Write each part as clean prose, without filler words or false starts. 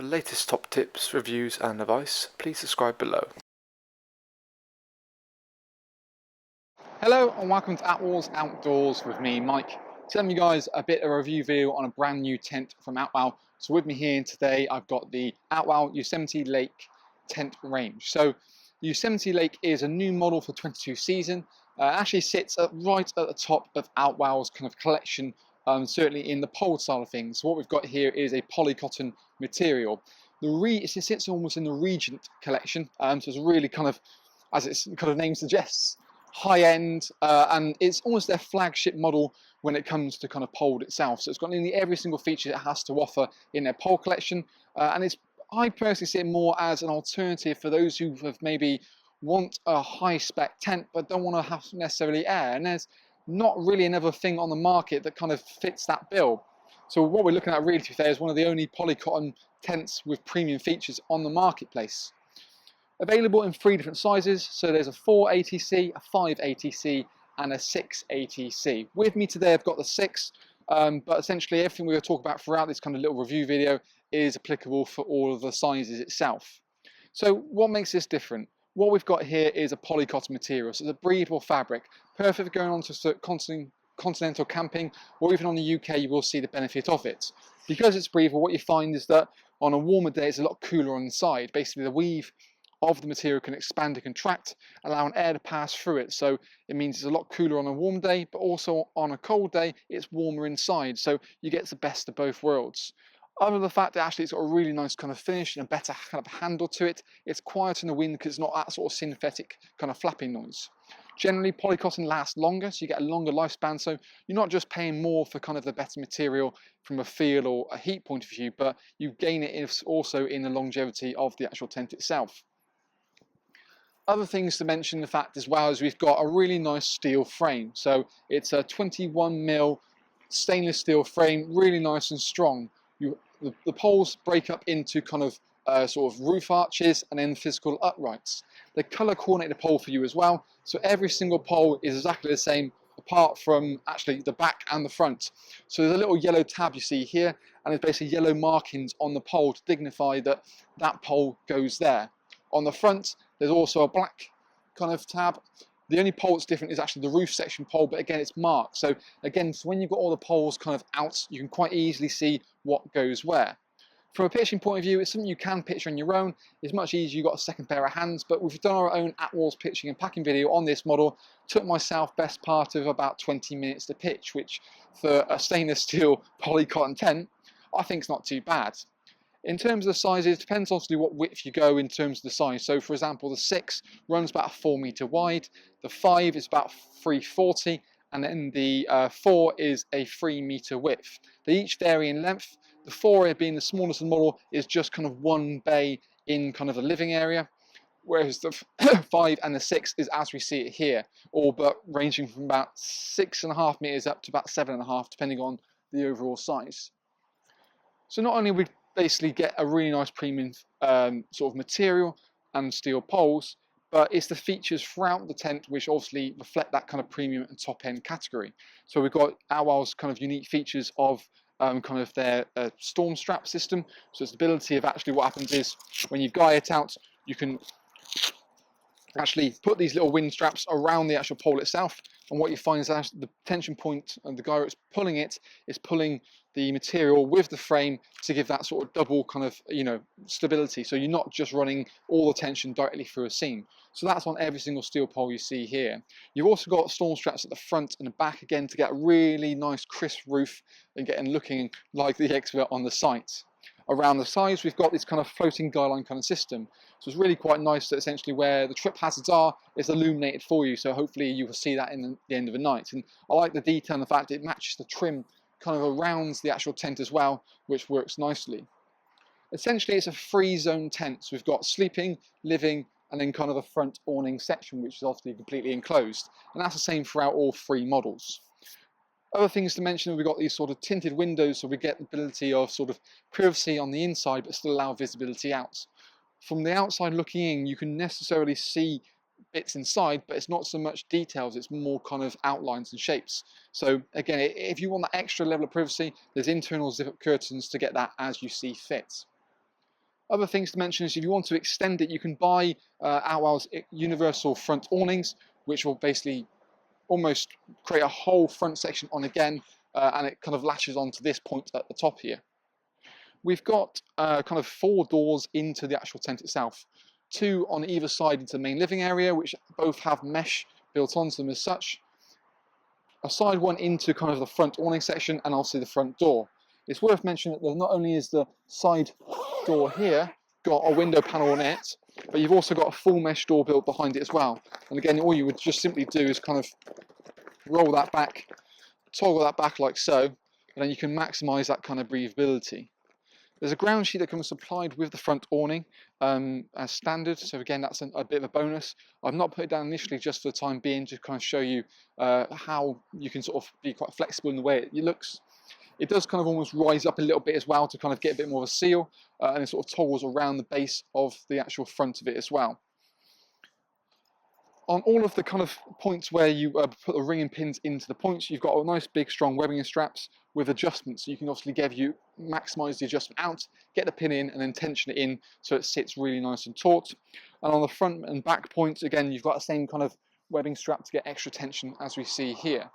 latest top tips, reviews and advice, please subscribe below. Hello and welcome to Attwoolls Outdoors with me, Mike. Telling you guys a bit of a review video on a brand new tent from Outwell. So with me here today, I've got the Outwell Yosemite Lake tent range. So Yosemite Lake is a new model for 22 season. Actually sits right at the top of Outwell's kind of collection, certainly in the pole side of things. So what we've got here is a polycotton material. It sits almost in the Regent collection, so it's really kind of, as its kind of name suggests, high end, and it's almost their flagship model when it comes to kind of pole itself. So it's got nearly every single feature it has to offer in their pole collection, and I personally see it more as an alternative for those who have maybe want a high spec tent but don't want to have necessarily air, and there's not really another thing on the market that kind of fits that bill. So what we're looking at really, to be fair, is one of the only polycotton tents with premium features on the marketplace. Available in 3 different sizes, so there's a 4 ATC, a 5 ATC and a 6 ATC. With me today I've got the 6, but essentially everything we're going to talk about throughout this kind of little review video is applicable for all of the sizes itself. So what makes this different? What we've got here is a polycotton material, so it's a breathable fabric, perfect for going on to continental camping, or even on the UK you will see the benefit of it. Because it's breathable, what you find is that on a warmer day it's a lot cooler on the inside. Basically the weave of the material can expand and contract, allowing air to pass through it. So it means it's a lot cooler on a warm day, but also on a cold day, it's warmer inside. So you get the best of both worlds. Other than the fact that actually it's got a really nice kind of finish and a better kind of handle to it, it's quiet in the wind because it's not that sort of synthetic kind of flapping noise. Generally, polycotton lasts longer, so you get a longer lifespan, so you're not just paying more for kind of the better material from a feel or a heat point of view, but you gain it also in the longevity of the actual tent itself. Other things to mention, the fact as well, is we've got a really nice steel frame. So it's a 21mm stainless steel frame, really nice and strong. The poles break up into kind of sort of roof arches and then physical uprights. They colour coordinate the pole for you as well, so every single pole is exactly the same apart from actually the back and the front. So there's a little yellow tab you see here, and there's basically yellow markings on the pole to dignify that that pole goes there. On the front, there's also a black kind of tab. The only pole that's different is actually the roof section pole, but again, it's marked. So again, so when you've got all the poles kind of out, you can quite easily see what goes where. From a pitching point of view, it's something you can pitch on your own. It's much easier, you've got a second pair of hands, but we've done our own Attwoolls pitching and packing video on this model. Took myself best part of about 20 minutes to pitch, which for a stainless steel polycotton tent, I think is not too bad. In terms of the sizes, it depends obviously what width you go in terms of the size. So for example, the 6 runs about 4 meter wide, the 5 is about 340, and then the 4 is a 3 meter width. They each vary in length. The 4, being the smallest of the model, is just kind of one bay in kind of the living area, whereas the 5 and the 6 is as we see it here, all but ranging from about 6.5 meters up to about 7.5, depending on the overall size. So not only we basically get a really nice premium sort of material and steel poles, but it's the features throughout the tent which obviously reflect that kind of premium and top end category. So we've got Outwell's kind of unique features of kind of their storm strap system. So it's the ability of actually what happens is when you guy it out, you can actually put these little wind straps around the actual pole itself, and what you find is that the tension point and the guy that's pulling it is pulling the material with the frame to give that sort of double kind of, you know, stability. So you're not just running all the tension directly through a seam. So that's on every single steel pole you see here. You've also got storm straps at the front and the back again to get a really nice crisp roof and looking like the expert on the site. Around the sides, we've got this kind of floating guy line kind of system. So it's really quite nice that essentially where the trip hazards are, it's illuminated for you. So hopefully you will see that in the end of the night. And I like the detail and the fact it matches the trim kind of around the actual tent as well, which works nicely. Essentially, it's a free zone tent. So we've got sleeping, living, and then kind of a front awning section, which is obviously completely enclosed. And that's the same throughout all 3 models. Other things to mention, we've got these sort of tinted windows, so we get the ability of sort of privacy on the inside, but still allow visibility out. From the outside looking in, you can necessarily see bits inside, but it's not so much details, it's more kind of outlines and shapes. So again, if you want that extra level of privacy, there's internal zip-up curtains to get that as you see fit. Other things to mention is if you want to extend it, you can buy Outwell's universal front awnings, which will basically almost create a whole front section on again, and it kind of latches onto this point at the top here. We've got kind of 4 doors into the actual tent itself. 2 on either side into the main living area, which both have mesh built onto them as such. A side one into kind of the front awning section, and obviously the front door. It's worth mentioning that not only is the side door here got a window panel on it, but you've also got a full mesh door built behind it as well. And again, all you would just simply do is kind of roll that back, toggle that back like so, and then you can maximize that kind of breathability. There's a ground sheet that comes supplied with the front awning as standard, so again that's a bit of a bonus. I've not put it down initially just for the time being, to kind of show you how you can sort of be quite flexible in the way it looks. It does kind of almost rise up a little bit as well to kind of get a bit more of a seal, and it sort of toggles around the base of the actual front of it as well. On all of the kind of points where you put the ringing pins into the points, you've got a nice big strong webbing and straps with adjustments, so you can obviously maximise the adjustment out, get the pin in and then tension it in so it sits really nice and taut. And on the front and back points, again, you've got the same kind of webbing strap to get extra tension as we see here.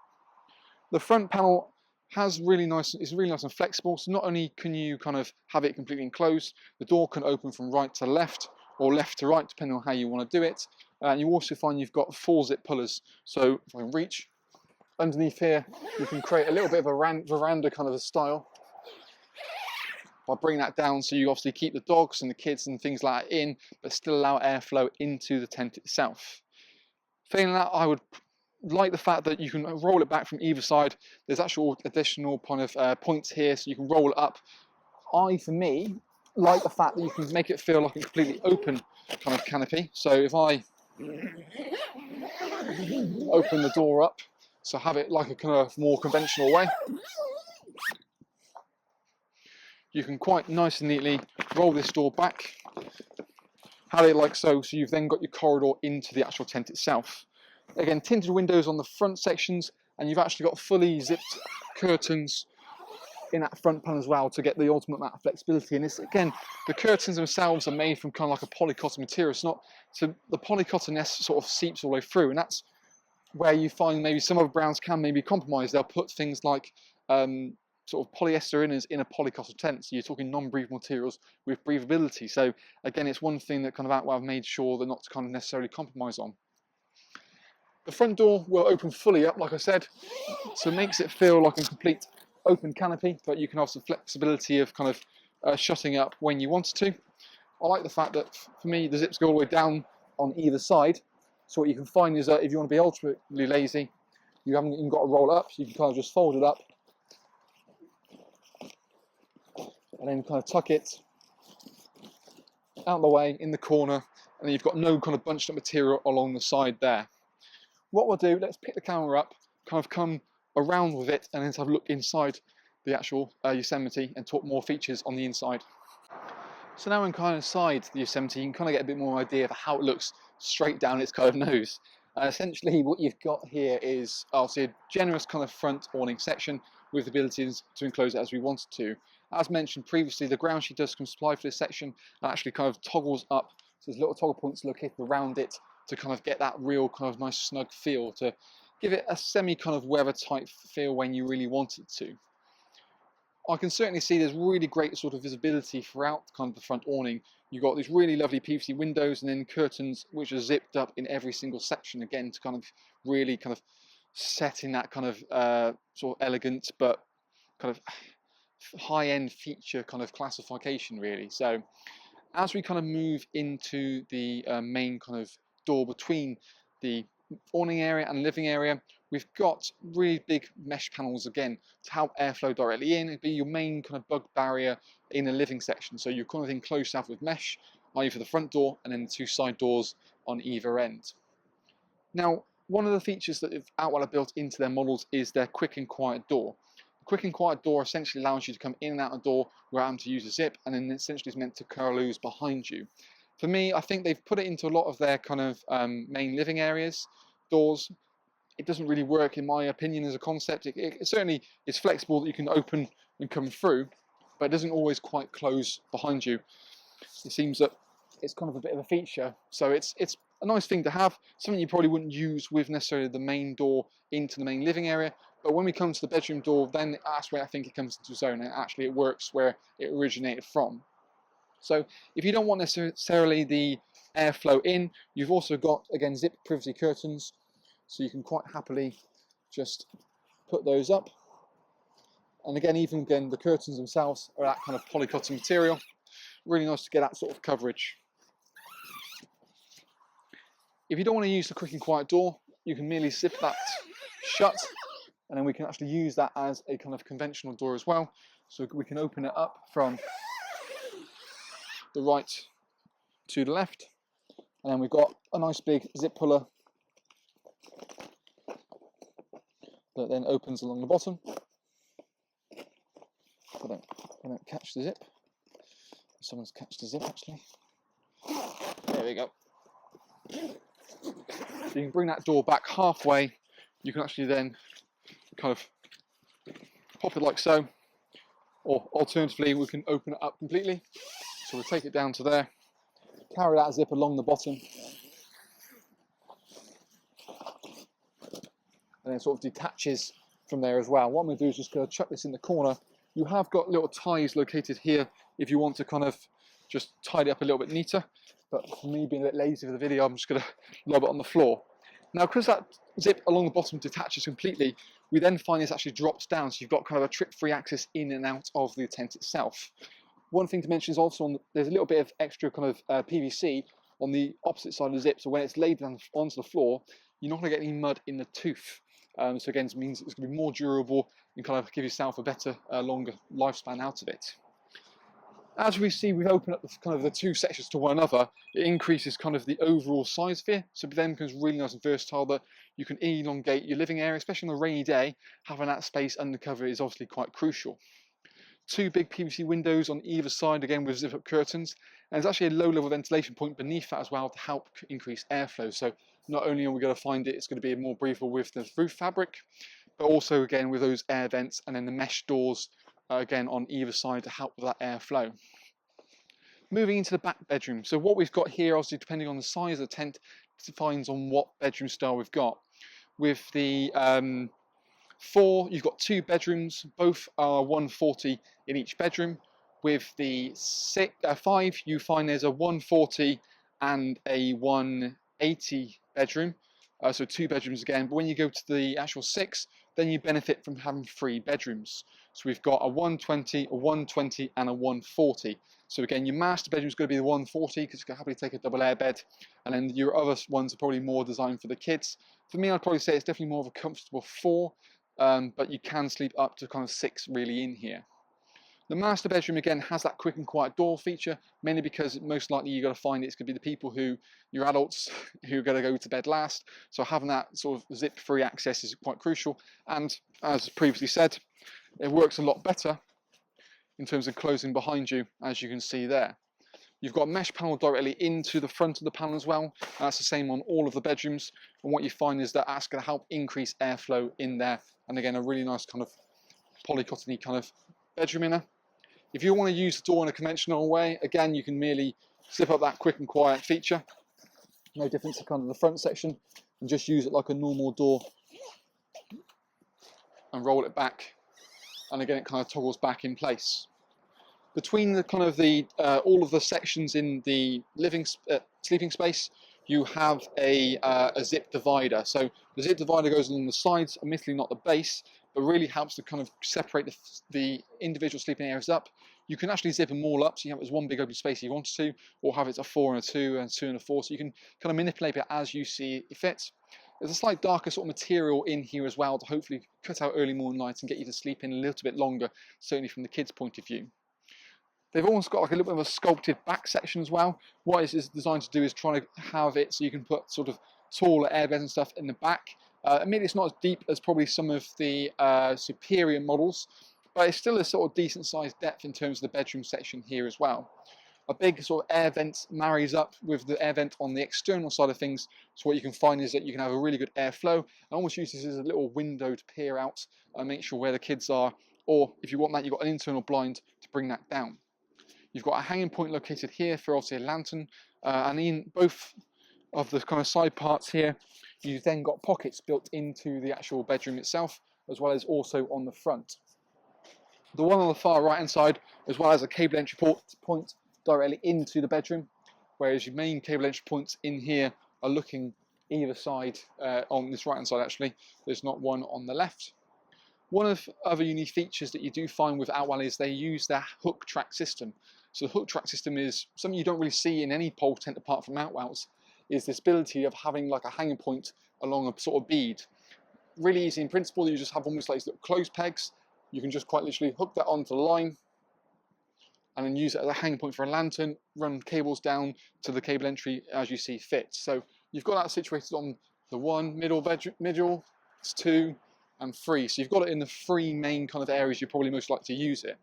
The front panel is really nice and flexible, so not only can you kind of have it completely enclosed, the door can open from right to left or left to right depending on how you want to do it. And you also find you've got 4 zip pullers, so if I can reach underneath here, you can create a little bit of a veranda kind of a style by bringing that down, so you obviously keep the dogs and the kids and things like that in, but still allow airflow into the tent itself. Failing that, I would like the fact that you can roll it back from either side. There's actual additional kind of points here, so you can roll it up. For me, like the fact that you can make it feel like a completely open kind of canopy. So if I open the door up, so have it like a kind of more conventional way, you can quite nice and neatly roll this door back, have it like so, so you've then got your corridor into the actual tent itself. Again, tinted windows on the front sections, and you've actually got fully zipped curtains in that front panel as well to get the ultimate amount of flexibility. And it's, again, the curtains themselves are made from kind of like a polycotton material. It's not, so the polycotton sort of seeps all the way through, and that's where you find maybe some other brands can maybe compromise. They'll put things like sort of polyester inners in a polycotton tent, so you're talking non-breathable materials with breathability. So again, it's one thing that kind of Outwell have made sure they're not to kind of necessarily compromise on. The front door will open fully up, like I said, so it makes it feel like a complete open canopy, but you can have some flexibility of kind of shutting up when you want to. I like the fact that, for me, the zips go all the way down on either side, so what you can find is that if you want to be ultimately lazy, you haven't even got to roll it up, so you can kind of just fold it up and then kind of tuck it out of the way in the corner, and then you've got no kind of bunched up material along the side there. What we'll do, let's pick the camera up, kind of come around with it, and then have a look inside the actual Yosemite and talk more features on the inside. So now I'm kind of inside the Yosemite, you can kind of get a bit more idea of how it looks straight down its kind of nose. Essentially what you've got here is obviously a generous kind of front awning section with the abilities to enclose it as we wanted to. As mentioned previously, the ground sheet does come supplied for this section and actually kind of toggles up, so there's little toggle points located around it to kind of get that real kind of nice snug feel, to give it a semi kind of weather type feel when you really want it to. I can certainly see there's really great sort of visibility throughout kind of the front awning. You've got these really lovely PVC windows and then curtains which are zipped up in every single section, again to kind of really kind of set in that kind of sort of elegant but kind of high-end feature kind of classification really. So as we kind of move into the main kind of door between the awning area and living area, we've got really big mesh panels again to help airflow directly in. It'd be your main kind of bug barrier in the living section, so you're kind of enclosed yourself with mesh, i.e. for the front door and then the 2 side doors on either end. Now, one of the features that Outwell have built into their models is their quick and quiet door. The quick and quiet door essentially allows you to come in and out of the door without having to use a zip, and then essentially is meant to close behind you. For me, I think they've put it into a lot of their kind of main living areas, doors. It doesn't really work, in my opinion, as a concept. It certainly is flexible that you can open and come through, but it doesn't always quite close behind you. it seems that it's kind of a bit of a feature. So it's a nice thing to have, something you probably wouldn't use with necessarily the main door into the main living area. But when we come to the bedroom door, then that's where I think it comes into its own, and actually it works where it originated from. So if you don't want necessarily the airflow in, you've also got, again, zip privacy curtains, so you can quite happily just put those up. And again, the curtains themselves are that kind of polycotton material. Really nice to get that sort of coverage. If you don't want to use the quick and quiet door, you can merely zip that shut, and then we can actually use that as a kind of conventional door as well. So we can open it up from the right to the left, and then we've got a nice big zip puller that then opens along the bottom. I don't catch the zip. Someone's catched the zip actually. There we go. So you can bring that door back halfway. You can actually then kind of pop it like so, or alternatively we can open it up completely. So we'll take it down to there, carry that zip along the bottom, and then sort of detaches from there as well. What I'm going to do is just going to chuck this in the corner. You have got little ties located here if you want to kind of just tidy up a little bit neater. But for me being a bit lazy for the video, I'm just going to lob it on the floor. Now, because that zip along the bottom detaches completely, we then find this actually drops down, so you've got kind of a trick-free access in and out of the tent itself. One thing to mention is also there's a little bit of extra kind of PVC on the opposite side of the zip, so when it's laid down onto the floor, you're not going to get any mud in the tooth. So again, it means it's going to be more durable and kind of give yourself a better, longer lifespan out of it. As we see, we've opened up the two sections to one another. It increases kind of the overall size of it, so it then becomes really nice and versatile that you can elongate your living area, especially on a rainy day. Having that space under cover is obviously quite crucial. Two big PVC windows on either side, again with zip-up curtains, and there's actually a low-level ventilation point beneath that as well to help increase airflow. So not only are we going to find it's going to be more breathable with the roof fabric, but also again with those air vents and then the mesh doors again on either side to help with that airflow. Moving into the back bedroom. So what we've got here, obviously depending on the size of the tent, defines on what bedroom style we've got. With the 4, you've got 2 bedrooms, both are 140 in each bedroom. With the 5, you find there's a 140 and a 180 bedroom, so 2 bedrooms again. But when you go to the actual 6, then you benefit from having 3 bedrooms. So we've got a 120, a 120 and a 140. So again, your master bedroom is going to be the 140 because you can happily take a double air bed, and then your other ones are probably more designed for the kids. For me, I'd probably say it's definitely more of a comfortable 4, but you can sleep up to kind of 6 really in here. The master bedroom again has that quick and quiet door feature, mainly because most likely you're going to find it's going to be the people who, your adults, who are going to go to bed last. So having that sort of zip-free access is quite crucial. And as previously said, it works a lot better in terms of closing behind you, as you can see there. You've got a mesh panel directly into the front of the panel as well. That's the same on all of the bedrooms. And what you find is that that's going to help increase airflow in there. And again, a really nice kind of polycottony kind of bedroom inner. If you want to use the door in a conventional way, again, you can merely slip up that quick and quiet feature. No difference to kind of the front section, and just use it like a normal door and roll it back. And again, it kind of toggles back in place. Between the kind of the all of the sections in the sleeping space, you have a zip divider. So the zip divider goes along the sides, admittedly not the base, but really helps to kind of separate the individual sleeping areas up. You can actually zip them all up, so you have it as one big open space if you want to, or have it a 4 and a 2 and 2 and a 4, so you can kind of manipulate it as you see fit. There's a slight darker sort of material in here as well to hopefully cut out early morning light and get you to sleep in a little bit longer, certainly from the kids' point of view. They've almost got like a little bit of a sculpted back section as well. What it is designed to do is try to have it so you can put sort of taller airbeds and stuff in the back. I mean, it's not as deep as probably some of the superior models, but it's still a sort of decent sized depth in terms of the bedroom section here as well. A big sort of air vent marries up with the air vent on the external side of things. So what you can find is that you can have a really good airflow. And almost use this as a little window to peer out and make sure where the kids are. Or if you want that, you've got an internal blind to bring that down. You've got a hanging point located here for obviously a lantern, and in both of the kind of side parts here, you've then got pockets built into the actual bedroom itself, as well as also on the front. The one on the far right hand side, as well as a cable entry point directly into the bedroom, whereas your main cable entry points in here are looking either side, on this right hand side actually. There's not one on the left. One of the other unique features that you do find with Outwell is they use their hook track system. So the hook track system is something you don't really see in any pole tent apart from Outwells, is this ability of having like a hanging point along a sort of bead. Really easy in principle. You just have almost like little clothes pegs. You can just quite literally hook that onto the line and then use it as a hanging point for a lantern, run cables down to the cable entry as you see fit. So you've got that situated on the one middle bedroom, middle, 2 and 3. So you've got it in the 3 main kind of areas you probably most like to use it.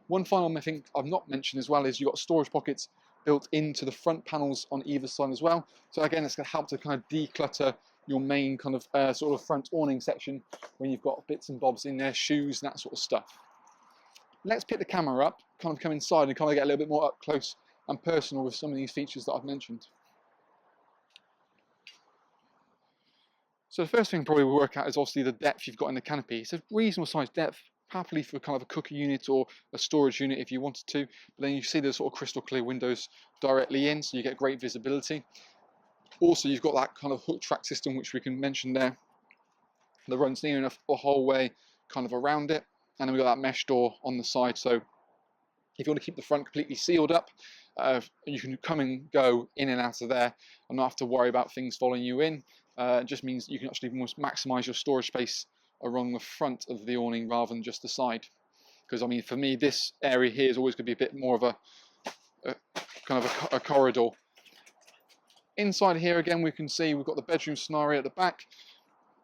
One final thing I've not mentioned as well is you've got storage pockets built into the front panels on either side as well. So again, it's going to help to kind of declutter your main kind of sort of front awning section when you've got bits and bobs in there, shoes and that sort of stuff. Let's pick the camera up, kind of come inside and kind of get a little bit more up close and personal with some of these features that I've mentioned. So the first thing probably we'll work out is obviously the depth you've got in the canopy. It's a reasonable sized depth, happily for kind of a cooker unit or a storage unit if you wanted to. But then you see the sort of crystal clear windows directly in, so you get great visibility. Also, you've got that kind of hook track system, which we can mention there, that runs near enough the whole way kind of around it. And then we've got that mesh door on the side. So if you want to keep the front completely sealed up, you can come and go in and out of there and not have to worry about things following you in. It just means you can actually almost maximize your storage space along the front of the awning rather than just the side. Because I mean, for me, this area here is always going to be a bit more of a kind of a corridor. Inside here again, we can see we've got the bedroom scenario at the back,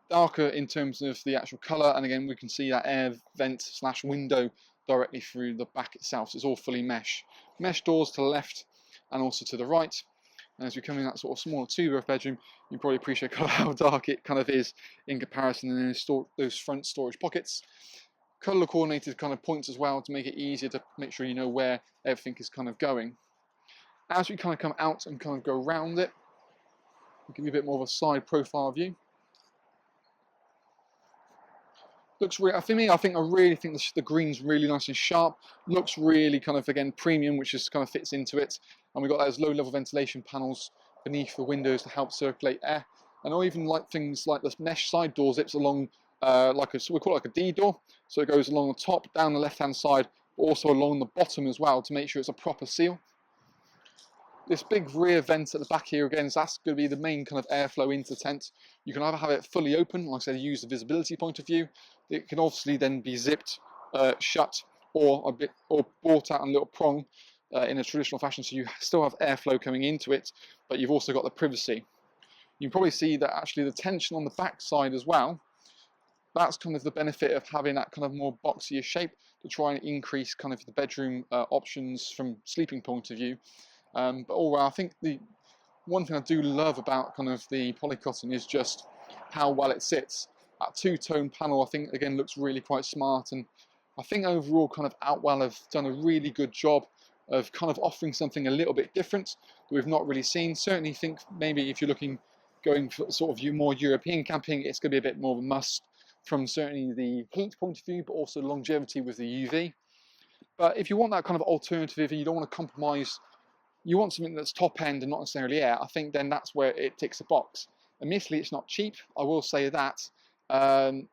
darker in terms of the actual colour, and again we can see that air vent slash window directly through the back itself. So it's all fully mesh. Mesh doors to the left and also to the right. And as we come in that sort of smaller 2-berth bedroom, you probably appreciate kind of how dark it kind of is in comparison to those front storage pockets. Colour coordinated kind of points as well to make it easier to make sure you know where everything is kind of going. As we kind of come out and kind of go around it, I'll give you a bit more of a side profile view. Looks really, for me, I really think the green's really nice and sharp. Looks really kind of, again, premium, which just kind of fits into it. And we've got those low-level ventilation panels beneath the windows to help circulate air. And I even like things like the mesh side door zips along, so we call it like a D door. So it goes along the top, down the left-hand side, but also along the bottom as well to make sure it's a proper seal. This big rear vent at the back here, again, that's going to be the main kind of airflow into the tent. You can either have it fully open, like I said, use the visibility point of view. It can obviously then be zipped shut or brought out on a little prong in a traditional fashion, so you still have airflow coming into it, but you've also got the privacy. You can probably see that actually the tension on the back side as well, that's kind of the benefit of having that kind of more boxier shape to try and increase kind of the bedroom options from sleeping point of view. But overall, I think the one thing I do love about kind of the polycotton is just how well it sits. That 2-tone panel, I think, again, looks really quite smart. And I think overall, kind of Outwell have done a really good job of kind of offering something a little bit different that we've not really seen. Certainly think maybe if you're going for sort of more European camping, it's going to be a bit more of a must from certainly the heat point of view, but also longevity with the UV. But if you want that kind of alternative and you don't want to compromise, you want something that's top end and not necessarily air, I think then that's where it ticks a box. Admittedly, it's not cheap, I will say that. And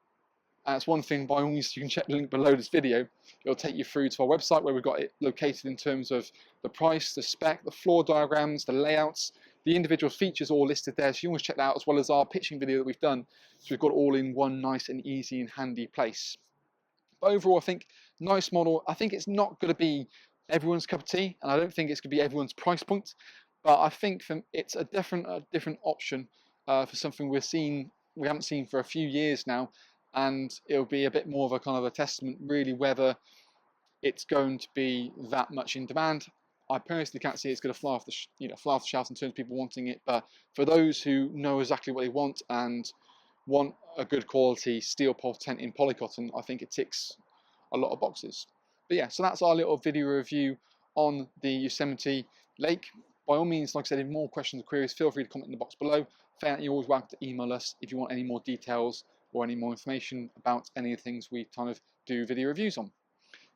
it's one thing, by all means, you can check the link below this video. It'll take you through to our website where we've got it located in terms of the price, the spec, the floor diagrams, the layouts, the individual features all listed there. So you can always check that out, as well as our pitching video that we've done. So we've got it all in one nice and easy and handy place. But overall, I think nice model. I think it's not going to be everyone's cup of tea, and I don't think it's going to be everyone's price point. But I think it's a different option for something we haven't seen for a few years now, and it'll be a bit more of a kind of a testament, really, whether it's going to be that much in demand. I personally can't see it's going to fly off the shelves in terms of people wanting it, but for those who know exactly what they want and want a good quality steel pole tent in polycotton, I think it ticks a lot of boxes. But yeah, so that's our little video review on the Yosemite Lake. By all means, like I said, if more questions or queries, feel free to comment in the box below. You're always welcome to email us if you want any more details or any more information about any of the things we kind of do video reviews on.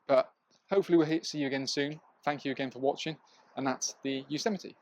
But hopefully we'll see you again soon. Thank you again for watching, and that's the Yosemite.